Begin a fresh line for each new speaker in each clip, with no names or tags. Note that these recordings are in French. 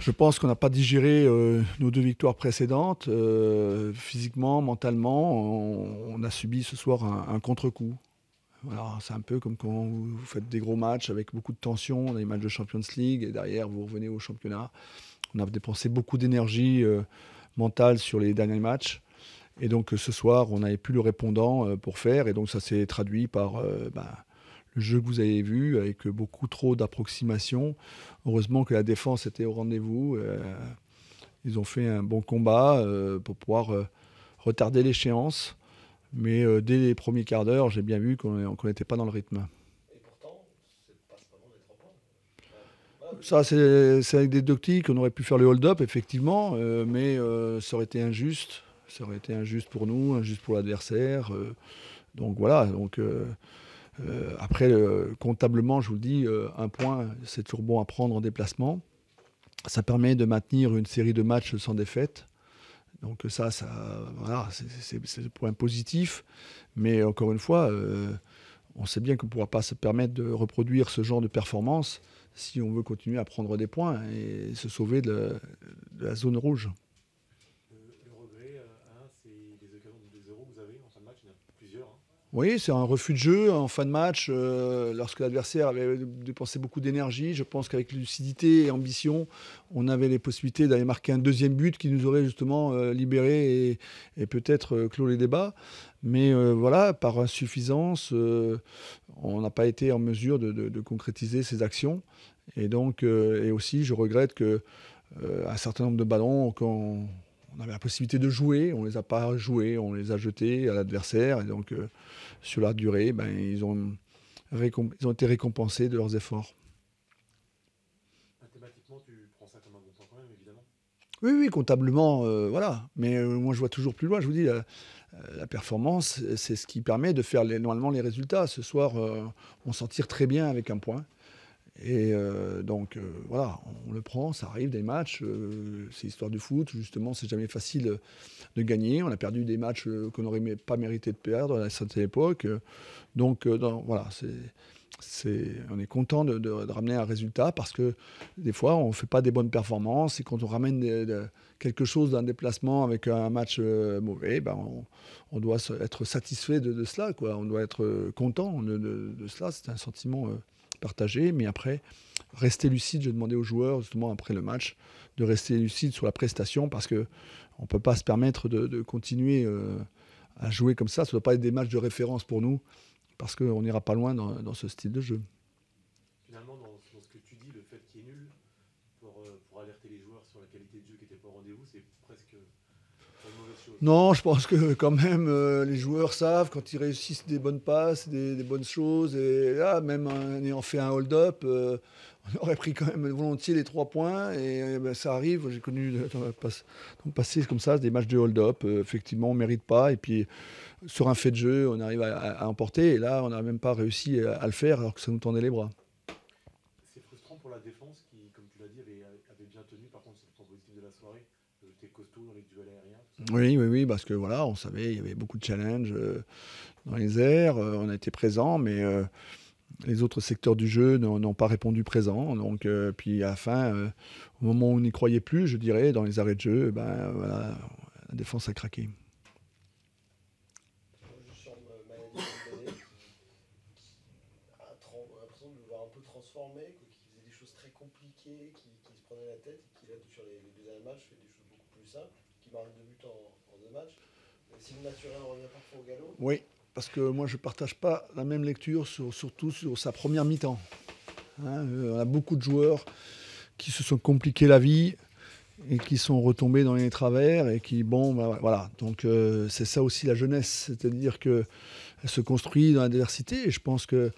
Je pense qu'on n'a pas digéré nos deux victoires précédentes. Physiquement, mentalement, on a subi ce soir un contre-coup. Voilà, c'est un peu comme quand vous faites des gros matchs avec beaucoup de tension, on a des matchs de Champions League et derrière vous revenez au championnat. On a dépensé beaucoup d'énergie mentale sur les derniers matchs. Et donc ce soir, on n'avait plus le répondant pour faire. Et donc ça s'est traduit par le jeu que vous avez vu, avec beaucoup trop d'approximations. Heureusement que la défense était au rendez-vous. Ils ont fait un bon combat pour pouvoir retarder l'échéance. Mais dès les premiers quarts d'heure, j'ai bien vu qu'on n'était pas dans le rythme.
Et pourtant, c'est pas vraiment des 3 points. Voilà,
Ça, c'est avec des doctiques qu'on aurait pu faire le hold-up, effectivement, mais ça aurait été injuste. Ça aurait été injuste pour nous, injuste pour l'adversaire. Donc voilà. Après, comptablement, je vous le dis, un point, c'est toujours bon à prendre en déplacement. Ça permet de maintenir une série de matchs sans défaite. Donc ça voilà, c'est le point positif. Mais encore une fois, on sait bien qu'on ne pourra pas se permettre de reproduire ce genre de performance si on veut continuer à prendre des points et se sauver de la zone rouge.
le regret, c'est les occasions de 2-0 que vous avez en fin de match, il y en a plusieurs. Hein.
Oui, c'est un refus de jeu en fin de match, lorsque l'adversaire avait dépensé beaucoup d'énergie. Je pense qu'avec lucidité et ambition, on avait les possibilités d'aller marquer un deuxième but qui nous aurait justement libéré et peut-être clos les débats. Mais voilà, par insuffisance, on n'a pas été en mesure de concrétiser ces actions. Et donc, et aussi, je regrette que un certain nombre de ballons, quand on avait la possibilité de jouer, on ne les a pas joués, on les a jetés à l'adversaire. Et donc, sur la durée, ils ont été récompensés de leurs efforts.
Mathématiquement, tu prends ça comme un bon point quand même, évidemment.
Oui, oui, comptablement, voilà. Mais moi, je vois toujours plus loin. Je vous dis, la performance, c'est ce qui permet de faire normalement les résultats. Ce soir, on s'en tire très bien avec un point. Et donc, voilà, on le prend, ça arrive des matchs. C'est l'histoire du foot. Justement, c'est jamais facile de gagner. On a perdu des matchs qu'on n'aurait pas mérité de perdre à cette époque. Voilà, on est content de ramener un résultat parce que des fois, on ne fait pas des bonnes performances et quand on ramène quelque chose d'un déplacement avec un match mauvais, on doit être satisfait de cela, quoi. On doit être content de cela. C'est un sentiment partagé. Mais après, rester lucide, je demandais aux joueurs, justement, après le match, de rester lucide sur la prestation parce qu'on ne peut pas se permettre de continuer à jouer comme ça. Ça ne doit pas être des matchs de référence pour nous parce qu'on n'ira pas loin dans ce style de jeu.
Finalement, dans ce que tu dis, le fait qu'il y ait nul, pour alerter les joueurs sur la qualité de jeu qui n'était pas au rendez-vous, c'est presque pas une mauvaise chose.
Non, je pense que quand même, les joueurs savent quand ils réussissent des bonnes passes, des bonnes choses. Et là, même en ayant fait un hold-up, on aurait pris quand même volontiers les 3 points. Et ça arrive, j'ai connu dans le passé comme ça, des matchs de hold-up. Effectivement, on ne mérite pas. Et puis, sur un fait de jeu, on arrive à emporter. Et là, on n'a même pas réussi à le faire alors que ça nous tendait les bras.
C'est frustrant pour la défense qui, comme tu l'as dit, avait bien tenu. Par contre, c'est le point positif de la soirée. J'étais costaud dans les duels aériens, tout ça.
Oui, oui, oui, parce que voilà, on savait, il y avait beaucoup de challenges dans les airs. On a été présents, mais les autres secteurs du jeu n'ont pas répondu présent. Donc, puis à la fin, au moment où on n'y croyait plus, je dirais, dans les arrêts de jeu, voilà, la défense a craqué.
Juste sur Mamadi Dembélé, on a l'impression de le voir un peu transformé, quoi, qui faisait des choses très compliquées, qui se prenait la tête, et qui là, sur les 2 derniers matchs, fait des choses beaucoup plus simples, qui marque 2 buts en 2 matchs. Si le naturel revient parfois au galop.
Oui, parce que moi, je ne partage pas la même lecture, surtout sur sa première mi-temps. Hein, on a beaucoup de joueurs qui se sont compliqués la vie et qui sont retombés dans les travers et qui, bon, voilà. Donc, c'est ça aussi la jeunesse, c'est-à-dire qu'elle se construit dans l'adversité et je pense qu'il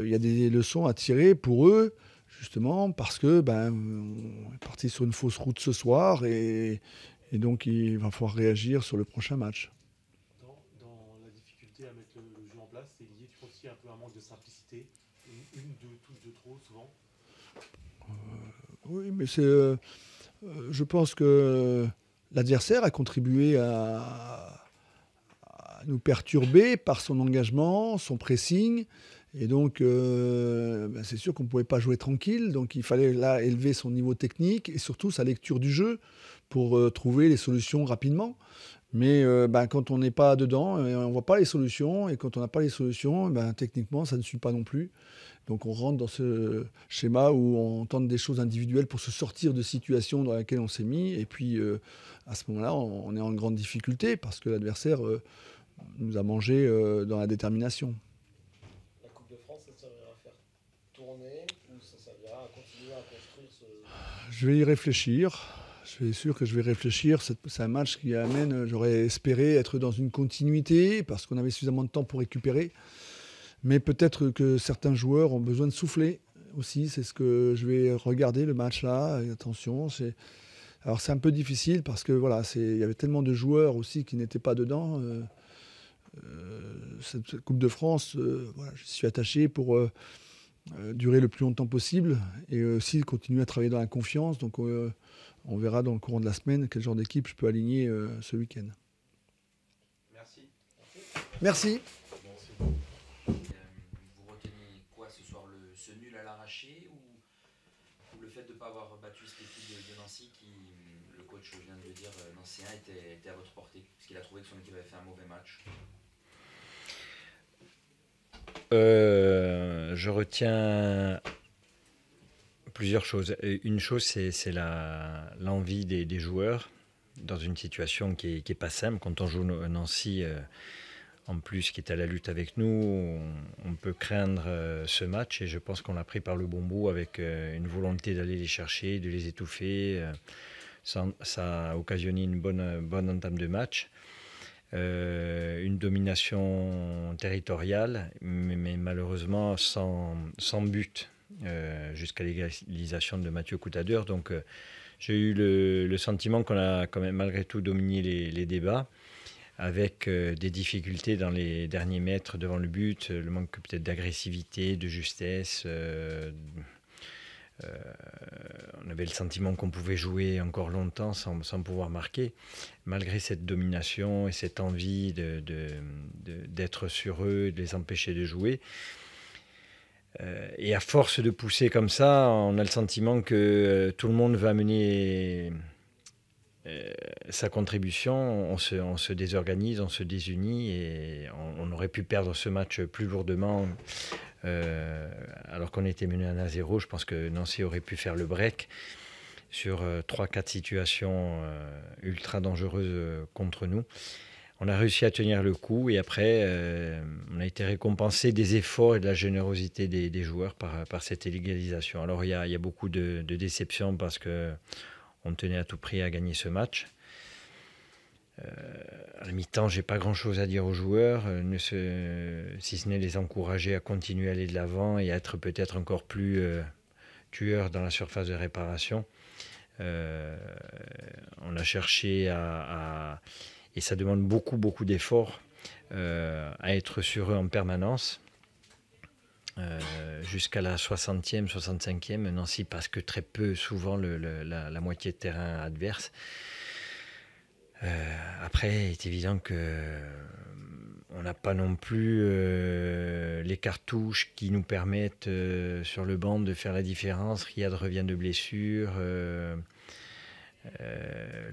y a des leçons à tirer pour eux, justement, parce que on est parti sur une fausse route ce soir et donc il va falloir réagir sur le prochain match.
Dans la difficulté à mettre le jeu en place, c'est lié, tu penses qu'il y a un peu un manque de simplicité, deux touches de trop souvent.
Oui, mais je pense que l'adversaire a contribué à nous perturber par son engagement, son pressing. Et donc, c'est sûr qu'on ne pouvait pas jouer tranquille. Donc, il fallait là élever son niveau technique et surtout sa lecture du jeu pour trouver les solutions rapidement. Mais quand on n'est pas dedans, on ne voit pas les solutions. Et quand on n'a pas les solutions, techniquement, ça ne suit pas non plus. Donc, on rentre dans ce schéma où on tente des choses individuelles pour se sortir de situations dans lesquelles on s'est mis. Et puis, à ce moment-là, on est en grande difficulté parce que l'adversaire nous a mangé dans la détermination.
La Coupe de France, ça servira à faire tourner ou ça servira à continuer à construire ce...
Je vais y réfléchir. Je suis sûr que je vais réfléchir. C'est un match qui amène, j'aurais espéré être dans une continuité parce qu'on avait suffisamment de temps pour récupérer. Mais peut-être que certains joueurs ont besoin de souffler aussi. C'est ce que je vais regarder le match là. Et attention, alors c'est un peu difficile parce que voilà, il y avait tellement de joueurs aussi qui n'étaient pas dedans. Cette Coupe de France, voilà, je suis attaché pour durer le plus longtemps possible et aussi continuer à travailler dans la confiance. Donc on verra dans le courant de la semaine quel genre d'équipe je peux aligner ce week-end.
Merci.
Merci.
Vous retenez quoi ce soir, ce nul à l'arraché ou le fait de ne pas avoir battu cette équipe de Nancy qui, le coach vient de le dire, Nancy 1 était à votre portée, parce qu'il a trouvé que son équipe avait fait un mauvais match?
Je retiens plusieurs choses. Une chose, c'est l'envie des joueurs dans une situation qui est pas simple. Quand on joue Nancy, en plus, qui est à la lutte avec nous, on peut craindre ce match et je pense qu'on l'a pris par le bon bout avec une volonté d'aller les chercher, de les étouffer. Ça a occasionné une bonne entame de match. Une domination territoriale, mais malheureusement sans but jusqu'à l'égalisation de Mathieu Coutadeur. Donc j'ai eu le sentiment qu'on a quand même malgré tout dominé les débats, avec des difficultés dans les derniers mètres devant le but, le manque peut-être d'agressivité, de justesse. On avait le sentiment qu'on pouvait jouer encore longtemps sans pouvoir marquer, malgré cette domination et cette envie d'être sur eux, de les empêcher de jouer. Et à force de pousser comme ça, on a le sentiment que tout le monde va amener sa contribution, on se désorganise, on se désunit et on aurait pu perdre ce match plus lourdement. Alors qu'on était mené 1-0, je pense que Nancy aurait pu faire le break sur 3-4 situations ultra dangereuses contre nous. On a réussi à tenir le coup et après on a été récompensé des efforts et de la générosité des joueurs par cette égalisation. Alors il y a beaucoup de déception parce qu'on tenait à tout prix à gagner ce match. À la mi-temps, j'ai pas grand-chose à dire aux joueurs, si ce n'est les encourager à continuer à aller de l'avant et à être peut-être encore plus tueurs dans la surface de réparation. On a cherché et ça demande beaucoup d'efforts, à être sur eux en permanence. Jusqu'à la 60e, 65e, Nancy passe que très peu, souvent la moitié de terrain adverse. Après, il est évident qu'on n'a pas non plus les cartouches qui nous permettent sur le banc de faire la différence. Riyad revient de blessure.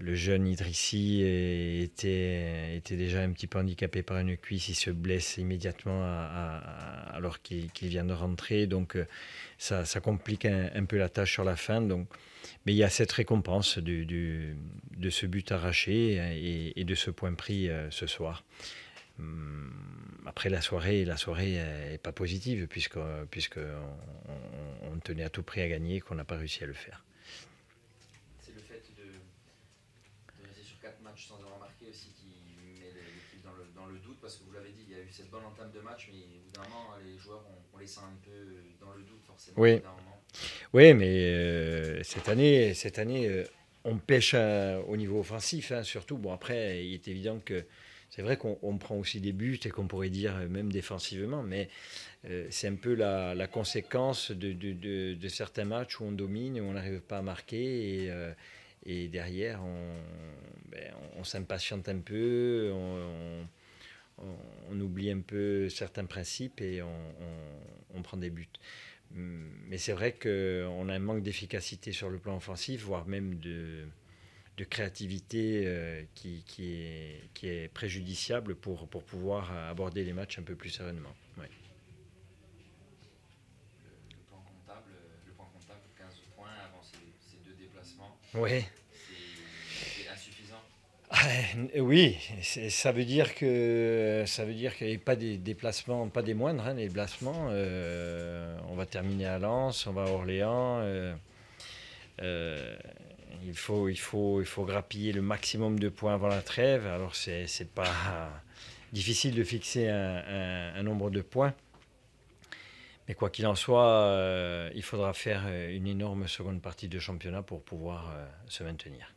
Le jeune Idrissi était déjà un petit peu handicapé par une cuisse. Il se blesse immédiatement alors qu'il vient de rentrer. Donc ça complique un peu la tâche sur la fin. Donc, mais il y a cette récompense de ce but arraché et de ce point pris ce soir. Après la soirée n'est pas positive puisqu'on tenait à tout prix à gagner et qu'on n'a pas réussi à le faire.
C'est le fait de rester sur 4 matchs sans avoir marqué aussi qui met l'équipe dans le doute, parce que vous l'avez dit, il y a eu cette bonne entame de match, mais évidemment les joueurs on les sent un peu dans le doute forcément.
Oui. Oui, mais cette année, on pêche au niveau offensif, hein, surtout. Bon, après, il est évident que c'est vrai qu'on prend aussi des buts et qu'on pourrait dire même défensivement, mais c'est un peu la conséquence de certains matchs où on domine et où on n'arrive pas à marquer. Et derrière, on s'impatiente un peu, on oublie un peu certains principes et on prend des buts. Mais c'est vrai qu'on a un manque d'efficacité sur le plan offensif, voire même de créativité qui est préjudiciable pour pouvoir aborder les matchs un peu plus sereinement. Ouais.
Le point comptable, 15 points avant ces 2 déplacements,
Oui.
c'est insuffisant.
Oui, ça veut dire qu'il n'y a pas des déplacements, pas des moindres, les déplacements. On va terminer à Lens, on va à Orléans. Il faut grappiller le maximum de points avant la trêve. Alors c'est pas difficile de fixer un nombre de points. Mais quoi qu'il en soit, il faudra faire une énorme seconde partie de championnat pour pouvoir se maintenir.